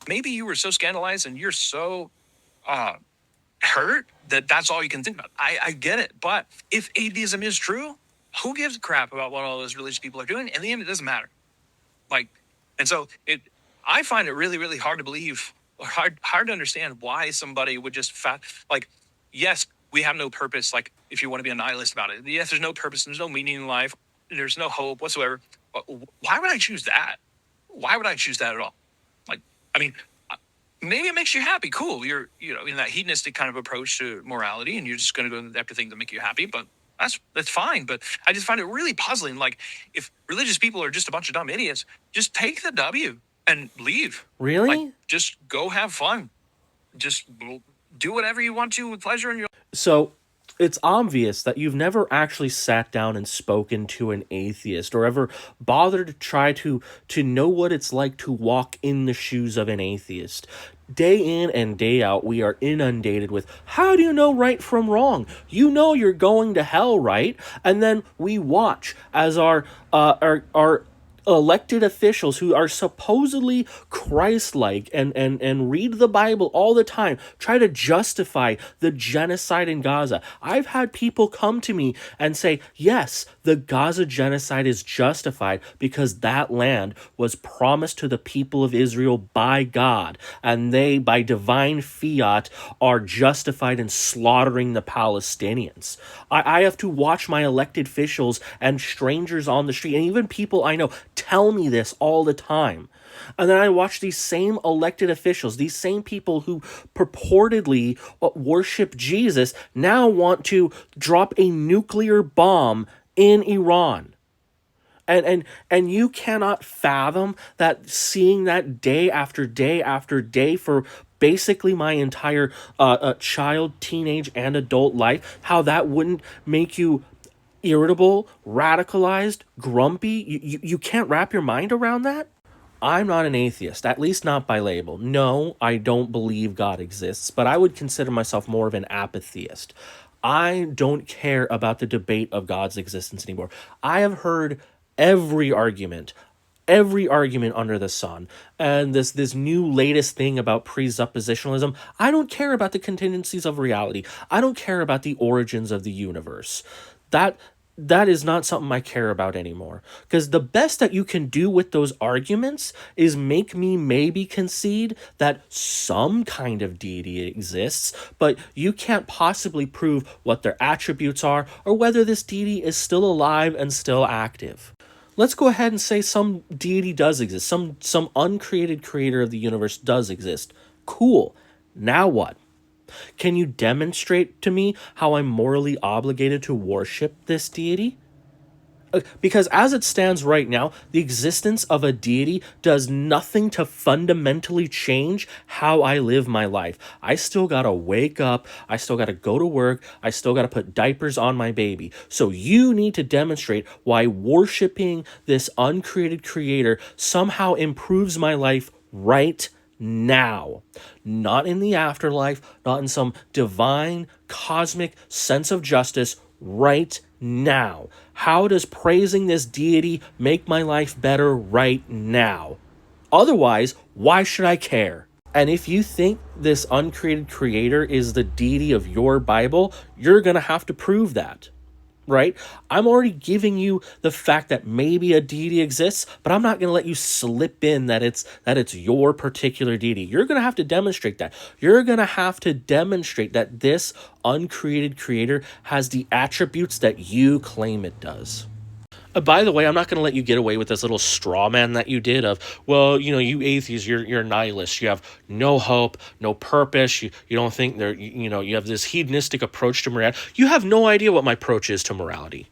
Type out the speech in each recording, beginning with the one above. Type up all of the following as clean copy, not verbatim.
maybe you were so scandalized and you're so hurt that that's all you can think about. I get it. But if atheism is true, who gives a crap about what all those religious people are doing? In the end, it doesn't matter. Like, and so I find it really, really hard to believe, or hard to understand why somebody would just like, yes, we have no purpose. Like, if you want to be a nihilist about it, yes, there's no purpose, there's no meaning in life, there's no hope whatsoever. But why would I choose that? Why would I choose that at all? Like, I mean, maybe it makes you happy. Cool. You're, in that hedonistic kind of approach to morality, and you're just going to go after things that make you happy. But that's fine. But I just find it really puzzling. Like, if religious people are just a bunch of dumb idiots, just take the W and leave. Really? Like, just go have fun. Just do whatever you want to with pleasure in your. So it's obvious that you've never actually sat down and spoken to an atheist or ever bothered to try to know what it's like to walk in the shoes of an atheist. Day in and day out, we are inundated with, how do you know right from wrong? You know you're going to hell, right? And then we watch as our elected officials who are supposedly Christ-like and read the Bible all the time try to justify the genocide in Gaza. I've had people come to me and say, yes, the Gaza genocide is justified because that land was promised to the people of Israel by God, and they, by divine fiat, are justified in slaughtering the Palestinians. I have to watch my elected officials and strangers on the street, and even people I know, tell me this all the time. And then I watch these same elected officials, these same people who purportedly worship Jesus, now want to drop a nuclear bomb in Iran. And you cannot fathom that, seeing that day after day after day for basically my entire child, teenage, and adult life, how that wouldn't make you irritable, radicalized, grumpy. You can't wrap your mind around that? I'm not an atheist, at least not by label. No, I don't believe God exists, but I would consider myself more of an apatheist. I don't care about the debate of God's existence anymore. I have heard every argument, under the sun, and this new latest thing about presuppositionalism. I don't care about the contingencies of reality. I don't care about the origins of the universe. That is not something I care about anymore. Because the best that you can do with those arguments is make me maybe concede that some kind of deity exists, but you can't possibly prove what their attributes are or whether this deity is still alive and still active. Let's go ahead and say some deity does exist. Some uncreated creator of the universe does exist. Cool. Now what? Can you demonstrate to me how I'm morally obligated to worship this deity? Because as it stands right now, the existence of a deity does nothing to fundamentally change how I live my life. I still gotta wake up, I still gotta go to work, I still gotta put diapers on my baby. So you need to demonstrate why worshiping this uncreated creator somehow improves my life right now. Not in the afterlife, not in some divine, cosmic sense of justice, right now. How does praising this deity make my life better right now? Otherwise, why should I care? And if you think this uncreated creator is the deity of your Bible, you're going to have to prove that. Right? I'm already giving you the fact that maybe a deity exists, but I'm not going to let you slip in that it's your particular deity. You're going to have to demonstrate that. You're going to have to demonstrate that this uncreated creator has the attributes that you claim it does. By the way, I'm not going to let you get away with this little straw man that you did of, well, you atheists, you're nihilists. You have no hope, no purpose. You don't think you have this hedonistic approach to morality. You have no idea what my approach is to morality.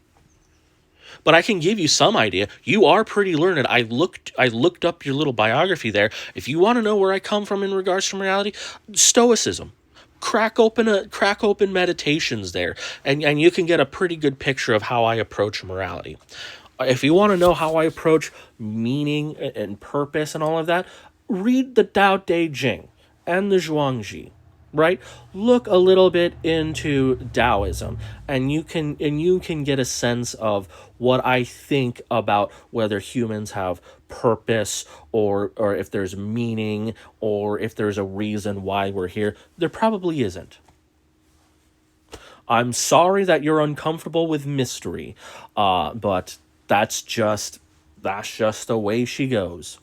But I can give you some idea. You are pretty learned. I looked up your little biography there. If you want to know where I come from in regards to morality, Stoicism. Crack open meditations there, and you can get a pretty good picture of how I approach morality. If you want to know how I approach meaning and purpose and all of that, read the Tao Te Ching and the Zhuangzi. right? Look a little bit into Taoism, and you can get a sense of what I think about whether humans have purpose, or if there's meaning, or if there's a reason why we're here. There probably isn't. I'm sorry that you're uncomfortable with mystery, but that's just the way she goes.